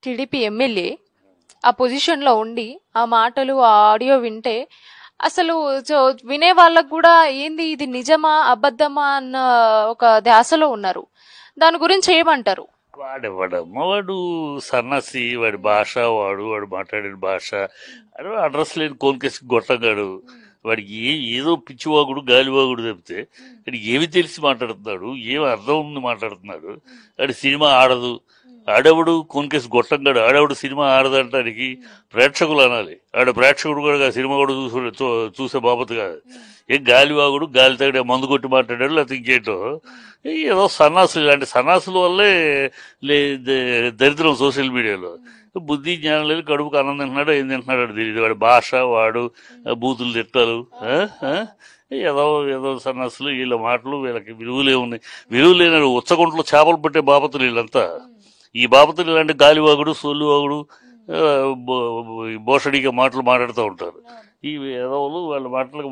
TDP MLA ఆ position లో ఉండి ఆ మాటలు ఆ ఆడియో వింటే అసలు వినే వాళ్ళకు కూడా ఏంది ఇది నిజమా అబద్ధమా అన్న ఒక ధ్యాసలో ఉన్నారు. దాని గురించి ఏమంటారు? వాడెవడమ్మ వాడు సన్నాసి, వాడి భాష, వాడు మాట్లాడిన భాష, అడ్రస్ లేని కోన్కేసి గొట్టగాడు. వాడికి ఏదో పిచ్చివాగుడు గాలివాగుడు తప్పితే వాడికి ఏమి తెలిసి మాట్లాడుతున్నాడు, ఏమి అర్థం ఉంది మాట్లాడుతున్నాడు. వాడి సినిమా ఆడదు, ఆడేవాడు కోన్కేసి గొట్టంగాడు, ఆడేవాడు సినిమా ఆడదంటానికి ప్రేక్షకులు అనాలి. ఆడ ప్రేక్షకుడు కూడా సినిమా కూడా చూసే బాబత్ కాదు. ఏం గాలివాగుడు, గాలి తగడే మందు కొట్టి మాట్లాడాడు, లేకపోతే ఇంకేంటో. ఏదో సన్నాసులు, ఇలాంటి సన్నాసుల వల్లే దరిద్రం సోషల్ మీడియాలో. బుద్ధి జ్ఞానం లేదు, కడుపుకు అన్నం తింటున్నాడు, ఏం తింటున్నాడు తెలియదు. వాడి భాష, వాడు బూతులు తిట్టాలు, ఏదో ఏదో సన్నాసులు. వీళ్ళ మాటలు వీళ్ళకి విలువలే ఉన్నాయి. విలువ లేని ఉచ్చగుంటలో చేపలు పట్టే బాపతులు వీళ్ళంతా. ఈ బాపతులు ఇలాంటి గాలివాగుడు, సొల్లువాగుడు, బోషడిగా మాటలు మాట్లాడుతూ ఉంటారు. ఈ ఏదోలు వాళ్ళ మాటలకు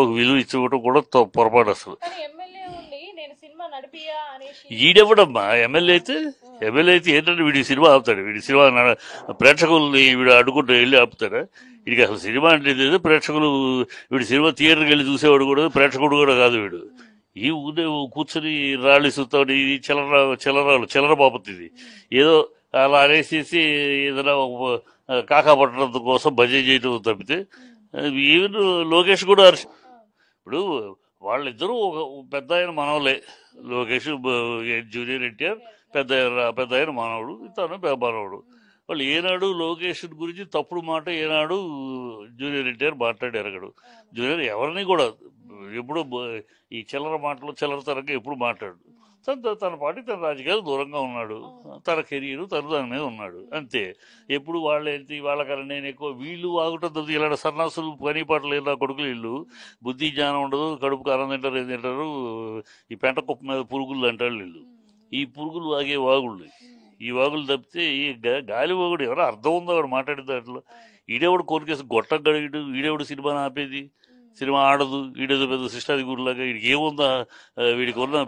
ఒక విలువ ఇచ్చేవటం కూడా పొరపాటు అసలు. ఈడెవడమ్మా ఎమ్మెల్యే అయితే? ఎమ్మెల్యే అయితే ఏంటంటే వీడి సినిమా ఆపుతాడు, వీడి సినిమా ప్రేక్షకుల్ని వీడు అడ్డుకుంటూ వెళ్ళి ఆపుతాడా? వీడికి అసలు సినిమా అంటే ప్రేక్షకులు, వీడి సినిమా థియేటర్కి వెళ్ళి చూసేవాడు కూడా ప్రేక్షకుడు కూడా కాదు వీడు. ఈ ఊరే కూర్చొని రాళ్ళు సుతాడు, ఇది చిల్లర బాపతి. ఇది ఏదో అలా అనేసేసి ఏదైనా కాకా పట్టడం కోసం భజన చేయడం తప్పితే. ఈవెన్ లోకేష్ కూడా ఇప్పుడు వాళ్ళిద్దరూ ఒక పెద్ద ఆయన మనవలే. లోకేష్ జూనియర్ ఎన్టీఆర్ పెద్ద ఆయన మనవడు, తను మనవడు. వాళ్ళు ఏనాడు లోకేష్ గురించి తప్పుడు మాట ఏనాడు జూనియర్ ఎన్టీఆర్ మాట్లాడి ఎరగడు. జూనియర్ ఎవరిని కూడా ఎప్పుడు ఈ చిల్లరతనంగా ఎప్పుడు మాట్లాడు. తన పార్టీ తన రాజకీయాలు దూరంగా ఉన్నాడు, తన కెరీర్ దాని మీద ఉన్నాడు అంతే. ఎప్పుడు వాళ్ళేంటి వాళ్ళకన్నా నేను ఎక్కువ, వీళ్ళు ఆగుతుంది. ఇలాంటి సన్నాసులు పని పాటలు నా కొడుకులు వీళ్ళు బుద్ధి జ్ఞానం ఉండదు, కడుపుకు అన్నం తింటారు, ఏం తింటారు, ఈ పెంట కుప్ప మీద పురుగులు అంటారు వీళ్ళు. ఈ పురుగులు వాగే వాగుళ్ళు, ఈ వాగులు తప్పితే ఈ గాలి వాగుడు ఎవరో అర్థం ఉందో వాడు మాట్లాడే దాంట్లో. ఈడేవాడు కోరికేసి గొట్టం గడిగిడు, ఈడేవాడు సినిమాని ఆపేది, సినిమా ఆడదు, వీడేదో పెద్ద సిస్టాది గురిలాగా. వీడికి ఏముందా, వీడికి ఉన్న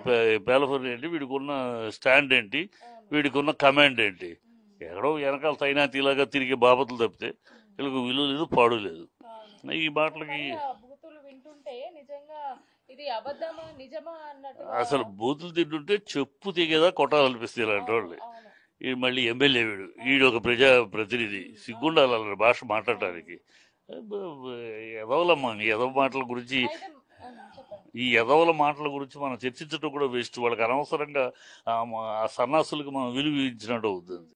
పేలఫర్ ఏంటి, వీడికి ఉన్న స్టాండ్ ఏంటి, వీడికి ఉన్న కమాండ్ ఏంటి? ఎక్కడో వెనకాల తైనాతీలాగా తిరిగే బాపతులు తప్పితే వీళ్ళకి విలువ లేదు, పాడు లేదు. ఈ మాటలకి అసలు బూతులు తింటుంటే చెప్పు తెగేదా కొట్టాలనిపిస్తుంది ఇలాంటి వాళ్ళు. ఈ మళ్ళీ ఎమ్మెల్యే వీడు ఒక ప్రజా ప్రతినిధి, సిగ్గుండాలి భాష మాట్లాడటానికి. ఎదవలమ్మా ఈ ఎదవ మాటల గురించి, ఈ ఎదవల మాటల గురించి మనం చర్చించడం కూడా వేస్ట్. వాళ్ళకి అనవసరంగా ఆ సన్నాసులకు మనం విలువ ఇచ్చినట్టు అవుతుంది.